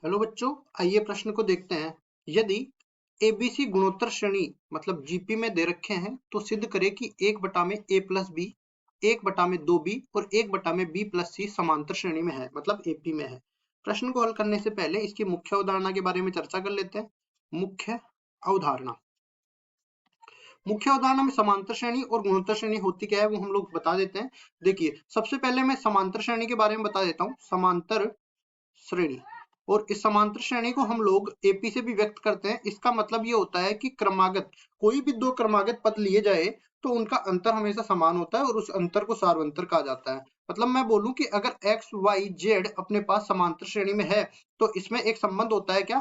Hello बच्चों, आइए प्रश्न को देखते हैं। यदि एबीसी गुणोत्तर श्रेणी मतलब जीपी में दे रखे हैं तो सिद्ध करें कि 1 बटा में ए प्लस बी, 1 बटा में 2b और 1 बटा में b प्लस सी समांतर श्रेणी में है मतलब एपी में है। प्रश्न को हल करने से पहले इसकी मुख्य अवधारणा के बारे में चर्चा कर लेते हैं। मुख्य अवधारणा मुख्य अवधारणा में समांतर श्रेणी और गुणोत्तर श्रेणी होती क्या है वो हम लोग बता देते हैं। देखिए, सबसे पहले मैं समांतर श्रेणी के बारे में बता देता हूँ। समांतर श्रेणी और इस समांतर श्रेणी को हम लोग एपी से भी व्यक्त करते हैं। इसका मतलब ये होता है कि क्रमागत कोई भी दो क्रमागत पद लिए जाए तो उनका अंतर हमेशा समान होता है और उस अंतर को सार्वंतर कहा जाता है। मतलब मैं बोलूं कि अगर एक्स वाई जेड अपने पास समांतर श्रेणी में है तो इसमें एक संबंध होता है क्या,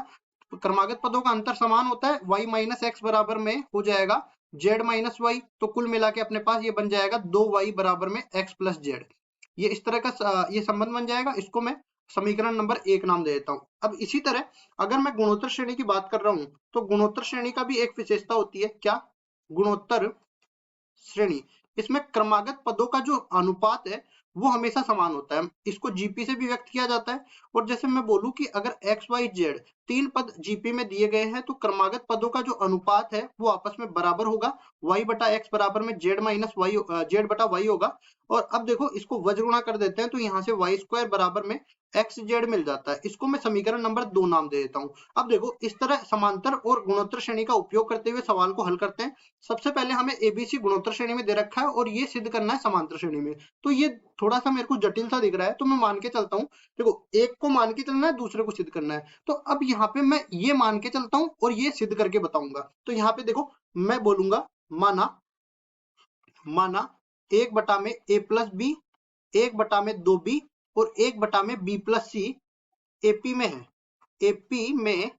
क्रमागत पदों का अंतर समान होता है। y माइनस एक्स बराबर में हो जाएगा z माइनस वाई, तो कुल मिला के अपने पास ये बन जाएगा 2y बराबर में x प्लस जेड। ये इस तरह का ये संबंध बन जाएगा। इसको मैं समीकरण नंबर 1 नाम दे देता हूं। अब इसी तरह अगर मैं गुणोत्तर श्रेणी की बात कर रहा हूं तो गुणोत्तर श्रेणी का भी एक विशेषता होती है। क्या? गुणोत्तर श्रेणी, इसमें क्रमागत पदों का जो अनुपात है वो हमेशा समान होता है। इसको जीपी से भी व्यक्त किया जाता है। और जैसे मैं बोलूं कि अगर एक्स वाई जेड तीन पद जीपी में दिए गए हैं तो क्रमागत पदों का जो अनुपात है वो आपस में बराबर होगा। y बटा एक्स बराबर में जेड माइनस वाई, जेड बटा वाई होगा। और अब देखो, इसको वज्र गुणा कर देते हैं तो यहाँ से वाई स्क्वायर बराबर में एक्स जेड मिल जाता है। इसको मैं समीकरण नंबर 2 नाम दे देता हूँ। अब देखो, इस तरह समांतर और गुणोत्तर श्रेणी का उपयोग करते हुए सवाल को हल करते हैं। सबसे पहले हमें एबीसी गुणोत्तर श्रेणी में दे रखा है और ये सिद्ध करना है समांतर श्रेणी में। तो ये थोड़ा सा मेरे को जटिल सा दिख रहा है तो मैं मान के चलता हूँ। देखो, एक को मान के चलना है, दूसरे को सिद्ध करना है। तो अब यहाँ पे मैं ये मान के चलता हूँ और ये सिद्ध करके बताऊंगा। तो यहाँ पे देखो, मैं बोलूंगा माना माना 1 बटा में ए प्लस बी, 1 बटा में 2b और 1 बटा में b प्लस सी एपी में है। एपी में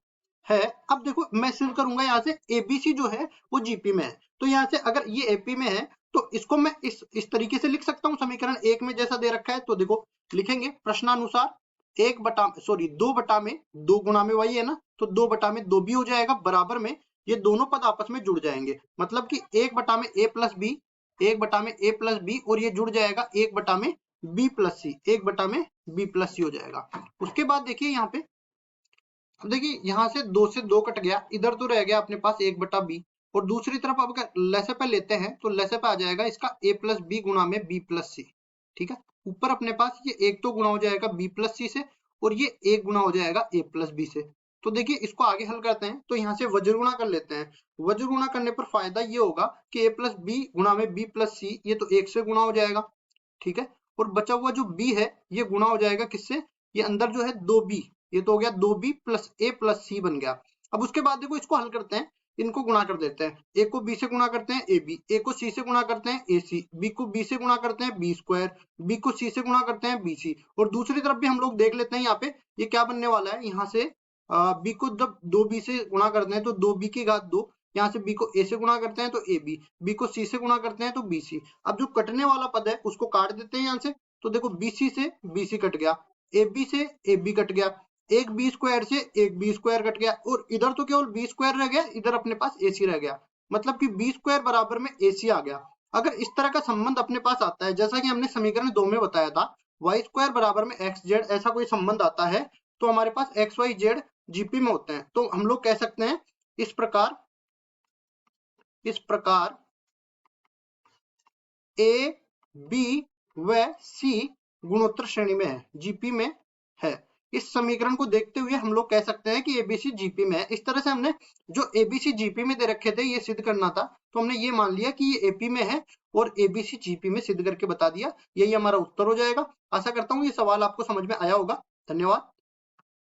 है। अब देखो, मैं सिद्ध करूंगा यहाँ से एबीसी जो है वो जीपी में है। तो यहाँ से अगर ये एपी में है तो इसको मैं इस तरीके से लिख सकता हूँ समीकरण 1 में जैसा दे रखा है। तो देखो, लिखेंगे प्रश्नानुसार 2 बटा में 2 गुणा में वही है ना, तो 2 बटा में 2 भी हो जाएगा बराबर में ये दोनों पद आपस में जुड़ जाएंगे। मतलब कि 1 बटा में ए प्लस बी, 1 बटा में ए प्लस बी और ये जुड़ जाएगा 1 बटा में बी प्लस सी, 1 बटा में बी प्लस सी हो जाएगा। उसके बाद देखिए यहाँ पे, अब देखिए यहाँ से 2 से 2 कट गया, इधर तो रह गया अपने पास 1 बटा बी। और दूसरी तरफ अब अगर लसे पे लेते हैं तो लसे पे आ जाएगा इसका a प्लस बी गुणा में b प्लस सी। ठीक है, ऊपर अपने पास ये एक तो गुणा हो जाएगा b प्लस सी से और ये एक गुणा हो जाएगा a प्लस बी से। तो देखिए, इसको आगे हल करते हैं तो यहाँ से वज्र गुणा कर लेते हैं। वज्र गुणा करने पर फायदा ये होगा कि a प्लस बी गुणा में b प्लस सी, ये तो 1 से गुणा हो जाएगा। ठीक है, और बचा हुआ जो b है ये गुणा हो जाएगा किससे, ये अंदर जो है 2b, ये तो हो गया 2b प्लस a प्लस सी बन गया। अब उसके बाद देखो, इसको हल करते हैं, इनको गुणा कर देते हैं। a को b से गुणा करते हैं ab, a को c से गुणा करते हैं ac, b को b से गुणा करते हैं b स्क्वायर, b को c से गुणा करते हैं bc। और दूसरी तरफ भी हम लोग देख लेते हैं यहाँ पे ये क्या बनने वाला है। यहाँ से b को जब 2b से गुणा करते हैं तो 2b की घात 2, यहाँ से b को a से गुणा करते हैं तो ab, b को c से गुणा करते हैं तो bc। अब जो कटने वाला पद है उसको काट देते हैं यहाँ से। तो देखो, bc से bc कट गया, ab से ab कट गया, एक बी स्क्वायर से एक बी स्क्वायर कट गया और इधर तो केवल बी स्क्वायर रह गया, इधर अपने पास एसी रह गया। मतलब कि बी स्क्वायर बराबर में एसी आ गया। अगर इस तरह का संबंध अपने पास आता है जैसा कि हमने समीकरण 2 में बताया था, वाई स्क्वायर बराबर में एक्स जेड, ऐसा कोई संबंध आता है तो हमारे पास एक्स वाई जेड जीपी में होते हैं। तो हम लोग कह सकते हैं इस प्रकार ए बी व सी गुणोत्तर श्रेणी में है, जीपी में है। इस समीकरण को देखते हुए हम लोग कह सकते हैं कि एबीसी जीपी में है। इस तरह से हमने जो एबीसी जीपी में दे रखे थे ये सिद्ध करना था, तो हमने ये मान लिया कि ये एपी में है और एबीसी जीपी में सिद्ध करके बता दिया। यही हमारा उत्तर हो जाएगा। आशा करता हूँ ये सवाल आपको समझ में आया होगा। धन्यवाद।